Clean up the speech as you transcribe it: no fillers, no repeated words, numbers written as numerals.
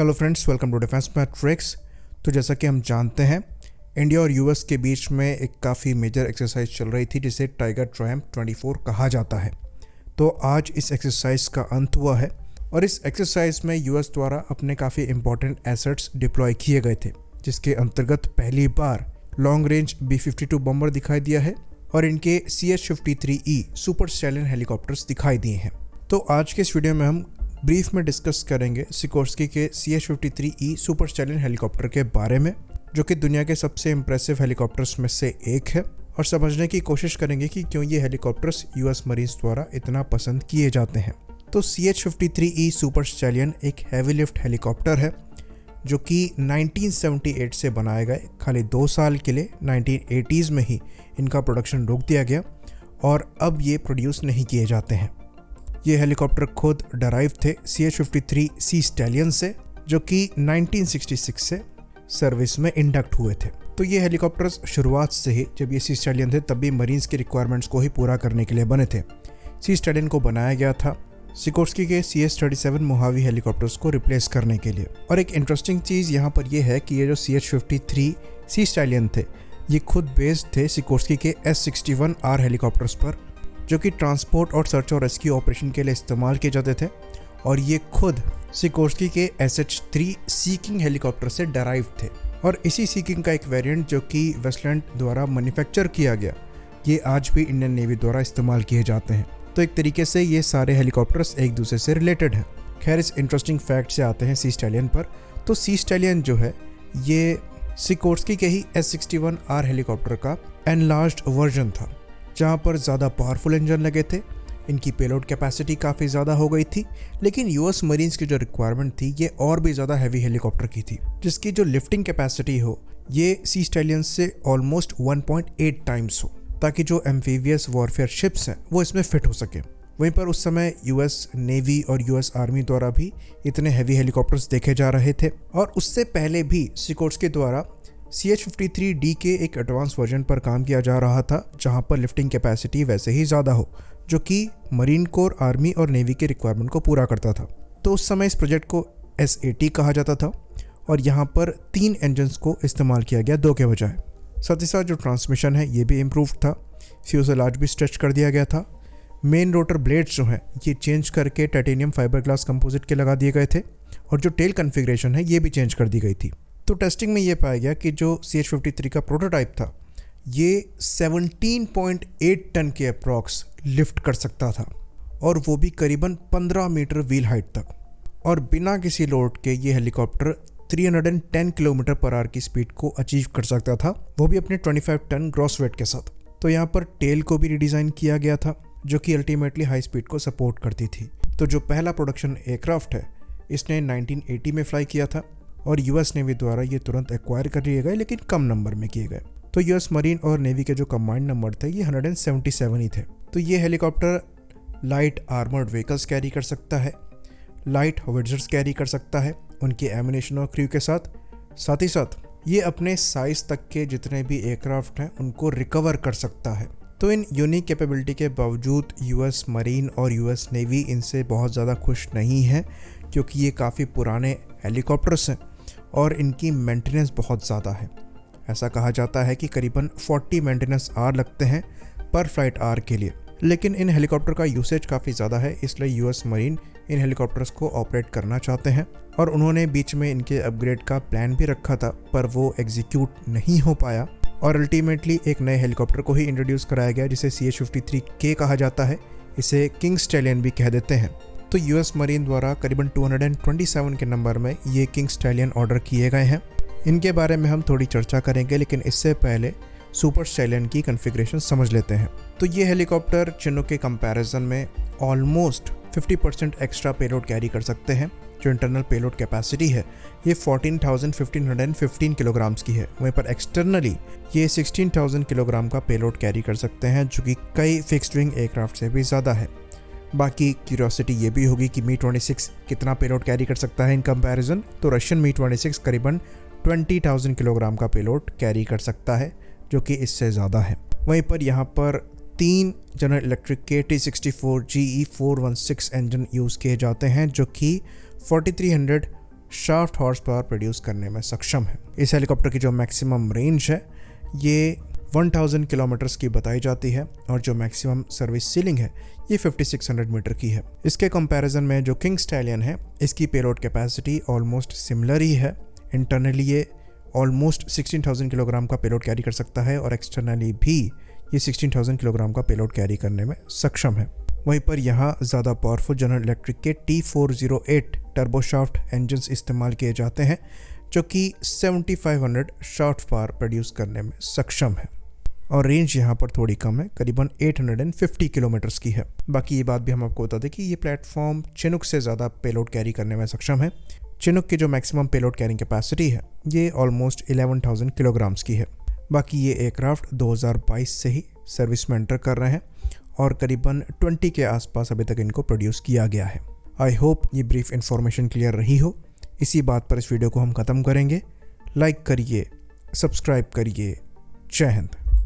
Hello friends, welcome to defence matrix. तो जैसा कि हम जानते हैं, इंडिया और यूएस के बीच में एक काफ़ी मेजर एक्सरसाइज चल रही थी जिसे टाइगर ट्रायम्फ 24 कहा जाता है। तो आज इस एक्सरसाइज का अंत हुआ है और इस एक्सरसाइज में यूएस द्वारा अपने काफ़ी इंपॉर्टेंट एसेट्स डिप्लॉय किए गए थे, जिसके अंतर्गत पहली बार लॉन्ग रेंज B-52 बॉम्बर दिखाई दिया है और इनके CH-53E सुपर स्टैलियन हेलीकॉप्टर्स दिखाई दिए हैं। तो आज के इस वीडियो में हम ब्रीफ में डिस्कस करेंगे सिकोर्स्की के CH-53E सुपर स्टैलियन हेलीकॉप्टर के बारे में, जो कि दुनिया के सबसे इम्प्रेसिव हेलीकॉप्टर्स में से एक है, और समझने की कोशिश करेंगे कि क्यों ये हेलीकॉप्टर्स यूएस मरीन्स द्वारा इतना पसंद किए जाते हैं। तो CH-53E सुपर स्टैलियन एक हैवी लिफ्ट हेलीकॉप्टर है जो कि 1978 से बनाए गए। खाली 2 साल के लिए 1980s में ही इनका प्रोडक्शन रोक दिया गया और अब ये प्रोड्यूस नहीं किए जाते हैं। ये हेलीकॉप्टर खुद डराइव थे CH-53C स्टैलियन से, जो कि 1966 से सर्विस में इंडक्ट हुए थे। तो ये हेलीकॉप्टर्स शुरुआत से ही, जब ये सी स्टैलियन थे, तब भी मरीन्स के रिक्वायरमेंट्स को ही पूरा करने के लिए बने थे। सी स्टैलियन को बनाया गया था सिकोर्स्की के CH-37 मोहावी हेलीकॉप्टर्स को रिप्लेस करने के लिए। और एक इंटरेस्टिंग चीज़ यहाँ पर यह है कि ये जो CH-53C स्टैलियन थे, ये खुद बेस्ड थे सिकोर्स्की के S-61R हेलीकॉप्टर्स पर, जो कि ट्रांसपोर्ट और सर्च और रेस्क्यू ऑपरेशन के लिए इस्तेमाल किए जाते थे। और ये खुद सिकोर्स्की के SH-3 सीकिंग हेलीकॉप्टर से डराइव थे। और इसी सीकिंग का एक वेरिएंट जो कि वेस्टलैंड द्वारा मैन्युफैक्चर किया गया, ये आज भी इंडियन नेवी द्वारा इस्तेमाल किए जाते हैं। तो एक तरीके से ये सारे हेलीकॉप्टर्स एक दूसरे से रिलेटेड हैं। खैर, इस इंटरेस्टिंग फैक्ट से आते हैं सी स्टैलियन पर। तो सी स्टैलियन जो है, ये सिकोर्स्की के ही S-61R हेलीकॉप्टर का एनलार्ज्ड वर्जन था, जहाँ पर ज़्यादा पावरफुल इंजन लगे थे। इनकी पेलोड कैपेसिटी काफ़ी ज़्यादा हो गई थी, लेकिन यूएस मरीन्स की जो रिक्वायरमेंट थी, ये और भी ज़्यादा हैवी हेलीकॉप्टर की थी, जिसकी जो लिफ्टिंग कैपेसिटी हो, ये सी स्टैलियन से ऑलमोस्ट 1.8 टाइम्स हो, ताकि जो एम्फीबियस वॉरफेयर शिप्स हैं वो इसमें फिट हो सके। वहीं पर उस समय यूएस नेवी और यूएस आर्मी द्वारा भी इतने हैवी हेलीकॉप्टर्स देखे जा रहे थे। और उससे पहले भी सिकोर्स्की द्वारा CH-53D के एक एडवांस वर्जन पर काम किया जा रहा था, जहां पर लिफ्टिंग कैपेसिटी वैसे ही ज़्यादा हो, जो कि मरीन कोर, आर्मी और नेवी के रिक्वायरमेंट को पूरा करता था। तो उस समय इस प्रोजेक्ट को SAT कहा जाता था और यहाँ पर 3 इंजन्स को इस्तेमाल किया गया 2 के बजाय। साथ ही साथ जो ट्रांसमिशन है ये भी इम्प्रूव था, फ्यूज़ेलाज भी स्ट्रेच कर दिया गया था। मेन रोटर ब्लेड्स जो हैं ये चेंज करके टाइटेनियम फाइबर ग्लास कंपोजिट के लगा दिए गए थे, और जो टेल कन्फिग्रेशन है ये भी चेंज कर दी गई थी। तो टेस्टिंग में ये पाया गया कि जो CH-53 का प्रोटोटाइप था, ये 17.8 टन के अप्रॉक्स लिफ्ट कर सकता था, और वो भी करीबन 15 मीटर व्हील हाइट तक। और बिना किसी लोड के ये हेलीकॉप्टर 310 किलोमीटर पर आवर की स्पीड को अचीव कर सकता था, वो भी अपने 25 टन ग्रॉस वेट के साथ। तो यहाँ पर टेल को भी रिडिज़ाइन किया गया था, जो कि अल्टीमेटली हाई स्पीड को सपोर्ट करती थी। तो जो पहला प्रोडक्शन एयरक्राफ्ट है, इसने 1980 में फ्लाई किया था, और यूएस नेवी द्वारा ये तुरंत एक्वायर कर लिए गए, लेकिन कम नंबर में किए गए। तो यूएस मरीन और नेवी के जो कंबाइंड नंबर थे, ये 177 ही थे। तो ये helicopter light armoured vehicles carry कर सकता है, लाइट होविट्जर्स कैरी कर सकता है उनके एमिनेशन और क्रू के साथ। साथ ही साथ ये अपने साइज तक के जितने भी एयरक्राफ्ट हैं उनको रिकवर कर सकता है। तो इन यूनिक कैपेबिलिटी के बावजूद यूएस मरीन और यूएस नेवी इनसे बहुत ज़्यादा खुश नहीं है, क्योंकि ये काफ़ी पुराने हेलीकॉप्टर्स हैं और इनकी मेंटेनेंस बहुत ज़्यादा है। ऐसा कहा जाता है कि करीबन 40 मेंटेनेंस आवर लगते हैं पर फ्लाइट आवर के लिए। लेकिन इन हेलीकॉप्टर का यूसेज काफ़ी ज़्यादा है, इसलिए यूएस मरीन इन हेलीकॉप्टर्स को ऑपरेट करना चाहते हैं, और उन्होंने बीच में इनके अपग्रेड का प्लान भी रखा था, पर वो एग्जीक्यूट नहीं हो पाया। और अल्टीमेटली एक नए हेलीकॉप्टर को ही इंट्रोड्यूस कराया गया, जिसे CH-53K कहा जाता है। इसे किंग स्टैलियन भी कह देते हैं। तो यूएस मरीन द्वारा करीबन 227 के नंबर में ये किंग स्टैलियन ऑर्डर किए गए हैं। इनके बारे में हम थोड़ी चर्चा करेंगे, लेकिन इससे पहले सुपर स्टैलियन की कॉन्फ़िगरेशन समझ लेते हैं। तो ये हेलीकॉप्टर चिनूक के कंपैरिजन में ऑलमोस्ट 50% एक्स्ट्रा पेलोड कैरी कर सकते हैं। जो इंटरनल पेलोड कैपेसिटी है ये 14,1515 किलोग्राम्स की है। वहीं पर एक्सटर्नली ये 16,000 किलोग्राम का पेलोड कैरी कर सकते हैं, जो कि कई फिक्स्ड विंग एयरक्राफ्ट से भी ज़्यादा है। बाकी क्यूरियोसिटी ये भी होगी कि Mi-26 कितना पेलोड कैरी कर सकता है इन कंपैरिजन। तो रशियन Mi-26 करीबन 20,000 किलोग्राम का पेलोड कैरी कर सकता है, जो कि इससे ज़्यादा है। वहीं पर यहाँ पर 3 जनरल इलेक्ट्रिक के T-64 GE416 इंजन यूज़ किए जाते हैं, जो कि 4300 शाफ्ट हॉर्स पावर प्रोड्यूस करने में सक्षम है। इस हेलीकॉप्टर की जो मैक्सिमम रेंज है ये 1000 किलोमीटर्स की बताई जाती है और जो मैक्सिमम सर्विस सीलिंग है ये 5600 मीटर की है। इसके कंपैरिजन में जो किंग स्टैलियन है इसकी पेलोड कैपेसिटी ऑलमोस्ट सिमिलर ही है। इंटरनली ये ऑलमोस्ट 16,000 किलोग्राम का पेलोड कैरी कर सकता है और एक्सटर्नली भी ये 16,000 किलोग्राम का पेलोड कैरी करने में सक्षम है। वहीं पर यहाँ ज़्यादा पावरफुल जनरल इलेक्ट्रिक के T408 टर्बोशाफ्ट इंजन्स इस्तेमाल किए जाते हैं जो कि 7500 शाफ्ट पावर प्रोड्यूस करने में सक्षम है और रेंज यहाँ पर थोड़ी कम है, करीबन 850 किलोमीटर्स की है। बाकी ये बात भी हम आपको बता दें कि ये प्लेटफॉर्म चिनूक से ज़्यादा पेलोड कैरी करने में सक्षम है। चिनूक की जो मैक्सिमम पेलोड कैरिंग कैपेसिटी है ये ऑलमोस्ट 11,000 किलोग्राम्स की है। बाकी ये एयरक्राफ्ट 2022 से ही सर्विस में एंटर कर रहे हैं और करीबन 20 के आसपास अभी तक इनको प्रोड्यूस किया गया है। आई होप ये ब्रीफ इन्फॉर्मेशन क्लियर रही हो। इसी बात पर इस वीडियो को हम ख़त्म करेंगे। लाइक करिए, सब्सक्राइब करिए। जय हिंद।